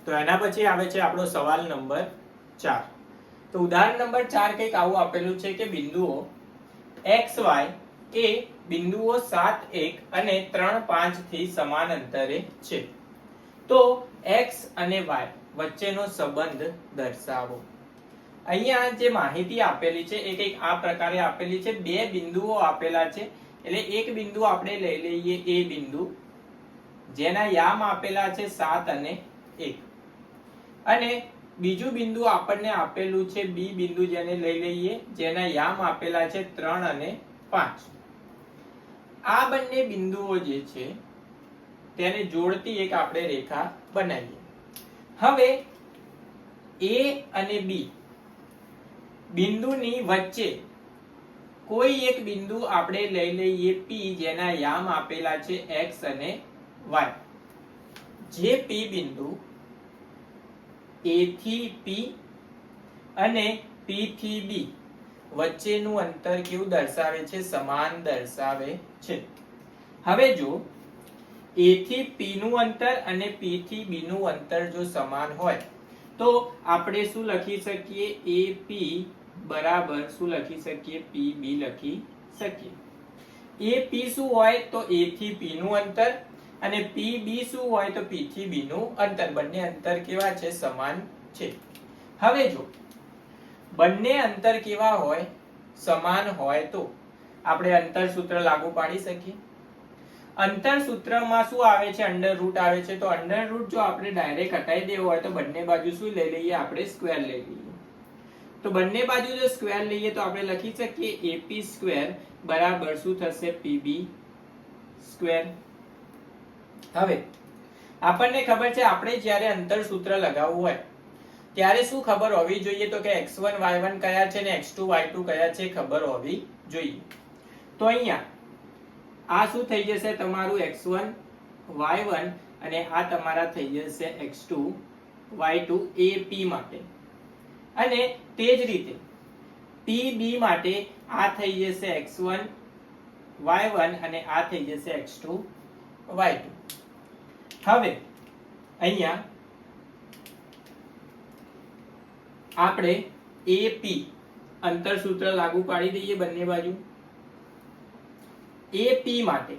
તો એના પછી આવે છે આપણો સવાલ નંબર 4. તો ઉદાહરણ નંબર 4 કંઈક આવું આપેલું છે કે બિંદુઓ xy એ બિંદુઓ 7 1 અને 3 5 થી સમાન અંતરે છે. તો x અને y વચ્ચેનો સંબંધ દર્શાવો. અહીંયા જે માહિતી આપેલી છે એ કંઈક આ પ્રકારે આપેલી છે. બે બિંદુઓ આપેલા છે, એટલે એક બિંદુ આપણે લઈ લઈએ એ બિંદુ જેના યામ આપેલા છે 7 અને 1, અને બીજું બિંદુ આપણને આપેલું છે બી બિંદુ, જેને લઈ લઈએ જેના યામ આપેલા છે 3 અને 5. આ બંને બિંદુઓ જે છે તેને જોડતી એક આપણે રેખા બનાવીએ. હવે A અને B બિંદુની વચ્ચે કોઈ એક બિંદુ આપણે લઈ લઈએ P, જેના યામ આપેલા છે x અને y. જે P બિંદુ A થી P અને P થી B વચ્ચેનું અંતર કેવું દર્શાવે છે? સમાન દર્શાવે છે. હવે જો A થી P નું અંતર અને P થી B નું અંતર જો સમાન હોય તો આપણે શું લખી શકીએ? AP બરાબર શું લખી શકીએ? PB લખી શકીએ. AP શું હોય? તો A થી P નું અંતર, અને PB શું હોય? તો P થી B નું અંતર. બંને અંતર કેવા છે? સમાન છે. હવે જો બંને અંતર કેવા હોય? સમાન હોય તો આપણે અંતર સૂત્ર લાગુ પાડી શકીએ. અંતર સૂત્રમાં શું આવે છે? અંડર રૂટ આવે છે. તો અંડર રૂટ જો આપણે ડાયરેક્ટ હટાવી દેવો હોય તો બંને બાજુ શું લઈ લઈએ? આપણે સ્ક્વેર લઈ લઈએ. તો બંને બાજુ જો સ્ક્વેર લઈએ તો આપણે લખી શકીએ AP સ્ક્વેર બરાબર શું થશે? PB square. હવે આપણને ખબર છે આપણે જ્યારે અંતર સૂત્ર લગાવવું હોય ત્યારે શું ખબર હોવી જોઈએ? તો કે x1 y1 કયા છે ને x2 y2 કયા છે ખબર હોવી જોઈએ. તો અહીંયા આ શું થઈ જશે? તમારું x1 y1 અને આ તમારા થઈ જશે x2 y2 AP માટે. અને તે જ રીતે PB માટે આ થઈ જશે x1 y1 અને આ થઈ જશે x2 y2. હવે અહીંયા આપણે AP અંતર સૂત્ર લાગુ પાડી દઈએ બંને બાજુ. AP માટે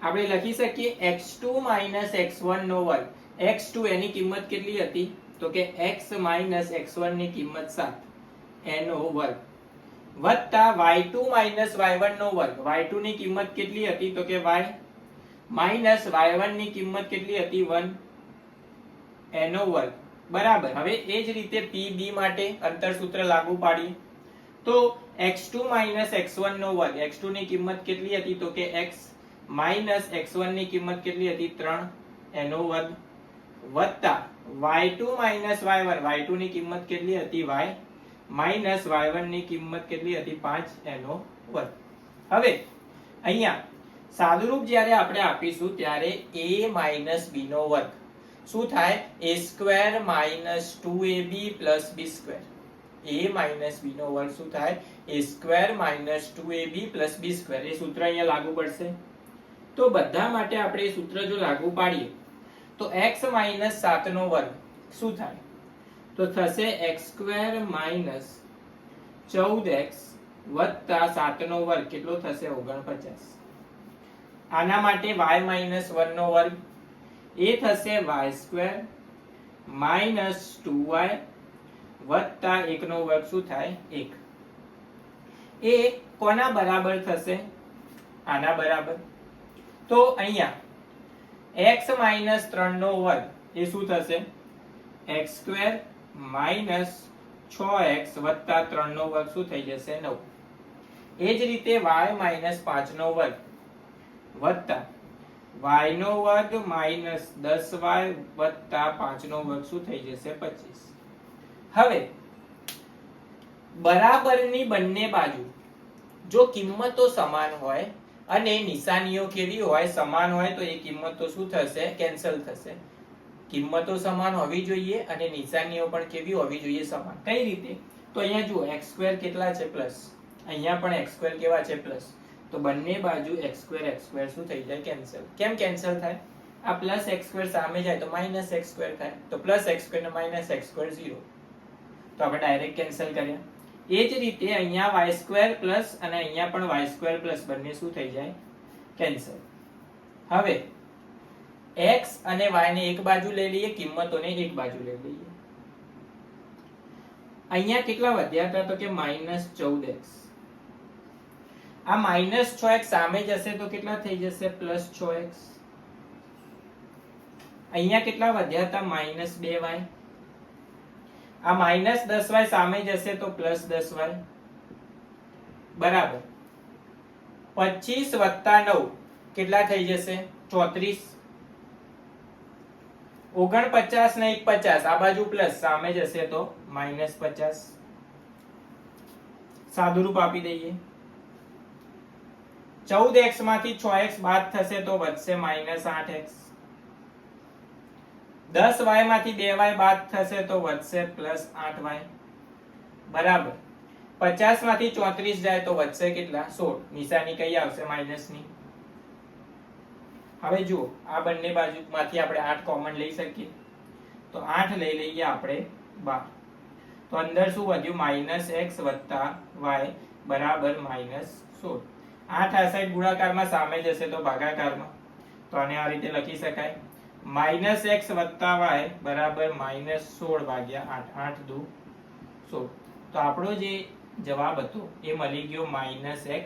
આપણે લખી શકીએ x2 x1 નો વર્ગ. x2 એની કિંમત કેટલી હતી? તો કે x x1 ની કિંમત 7 એનો વર્ગ, વત્તા y2 y1 નો વર્ગ. y2 ની કિંમત કેટલી હતી? તો કે y y1 ની કિંમત કેટલી હતી? 1 એનો વર્ગ બરાબર. હવે એ જ રીતે PB માટે અંતર સૂત્ર લાગુ પાડીએ તો x2 x1 નો વર્ગ. x2 ની કિંમત કેટલી હતી? તો કે x x1 ની કિંમત કેટલી હતી? 3 એનો વર્ગ, વત્તા y2 y1. y2 ની કિંમત કેટલી હતી? y y1 ની કિંમત કેટલી હતી? 5 એનો વર્ગ. હવે અહીંયા સાદુરૂપ જ્યારે આપણે આપીશું ત્યારે a b નો વર્ગ શું થાય? a square 2ab b square. a b નો વર્ગ શું થાય? a square 2ab b square. એ સૂત્ર અહીંયા લાગુ પડશે. તો બધા માટે આપણે એ સૂત્ર જો લાગુ પાડીએ તો x 7 નો વર્ગ શું થાય? તો થશે x સ્ક્વેર 14x વત્તા 7 નો વર્ગ. કેટલો થશે? 49. આના માટે y 1 નો વર્ગ એ થશે y સ્ક્વેર 2y વત્તા 1 નો વર્ગ શું થાય? 1. એ કોના બરાબર થશે? આના બરાબર. તો અહીંયા x 3 નો વર્ગ એ શું થશે? x સ્ક્વેર 6x વત્તા 3 નો વર્ગ શું થઈ જશે? 9. એ જ રીતે y 5 નો વર્ગ વત્તા y નો વર્ગ -10y વત્તા 5 નો વર્ગ શું થઈ જશે? 25. હવે બરાબરની બંને બાજુ જો કિંમતો સમાન હોય અને નિશાનીઓ કેવી હોય? સમાન હોય તો એ કિંમતો શું થશે? કેન્સલ થશે. કિંમતો સમાન હોવી જોઈએ અને નિશાનીઓ પણ કેવી હોવી જોઈએ? સમાન. કઈ રીતે? તો અહીંયા જુઓ x સ્ક્વેર કેટલા છે? પ્લસ. અહીંયા પણ x સ્ક્વેર કેવા છે? પ્લસ. તો બંને બાજુ x સ્ક્વેર શું થઈ જાય? કેન્સલ. કેમ કેન્સલ થાય? આ પ્લસ એક્સ સ્ક્વેર સામે જાય તો માઇનસ એક્સ સ્ક્વેર થાય, તો પ્લસ એક્સ સ્ક્વેર ને માઇનસ એક્સ સ્ક્વેર 0, તો આપણે ડાયરેક્ટ કેન્સલ કર્યા. એ જ રીતે અહીંયા વાય સ્ક્વેર પ્લસ અને અહીંયા પણ વાય સ્ક્વેર પ્લસ બંને શું થઈ જાય? કેન્સલ. હવે x અને y ને એક બાજુ લઈ લઈએ, કિંમતોને એક બાજુ લઈ લઈએ. અહીંયા કેટલા વધ્યા હતા? તો કે -14x. આ -6x સામે જશે તો કેટલા થઈ જશે? +6x. અહીંયા કેટલા વધ્યા હતા? -2y. આ -10y સામે જશે તો +10y બરાબર 25 + 9 કેટલા થઈ જશે? 34. 49 ને 50 આ બાજુ પ્લસ સામે જશે તો -50. સાદુરૂપ આપી દઈએ. 14x માંથી 6x બાદ થશે તો વધશે -8x. 10y માંથી 2y બાદ થશે તો વધશે +8y બરાબર 50 માંથી 34 જાય તો વધશે કેટલા? 16. નિશાની કઈ આવશે? માઇનસની. હવે જુઓ આ બંને બાજુમાંથી આપણે 8 કોમન લઈ શકીએ, તો 8 લઈ લઈએ આપણે 12. તો અંદર શું વધ્યું? -x + y બરાબર -16. 8 આ સાઈડ ગુણાકારમાં સામે જશે તો ભાગાકારમાં, તો આને આ રીતે લખી શકાય -x + y બરાબર -16 ભાગ્યા 8. 8 દુ 16. તો આપણો જે જવાબ હતો એ મળી ગયો -x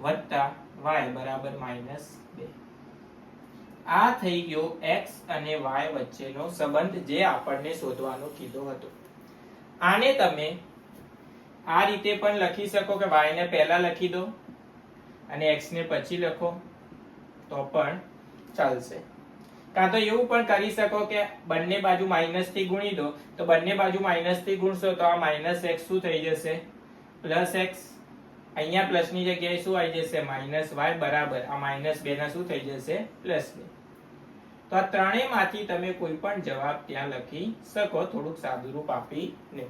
+ y બરાબર -2. આ થઈ ગયો x અને y વચ્ચેનો સંબંધ જે આપણને શોધવાનો કીધો હતો. આને તમે આ રીતે પણ લખી શકો કે y ને પહેલા લખી દો અને x ને પછી લખો તો પણ ચાલશે. કાં તો એવું પણ કરી શકો કે બંને બાજુ માઈનસ થી ગુણી દો, તો બંને બાજુ માઈનસ થી ગુણશો તો આ -x શું થઈ જશે? +x. અહીંયા પ્લસ ની જગ્યાએ શું આવી જશે? -y બરાબર આ -2 ના શું થઈ જશે? +2. તો આ ત્રણેયમાંથી તમે કોઈ પણ જવાબ ત્યાં લખી શકો થોડુંક સાદુરૂપ આપીને.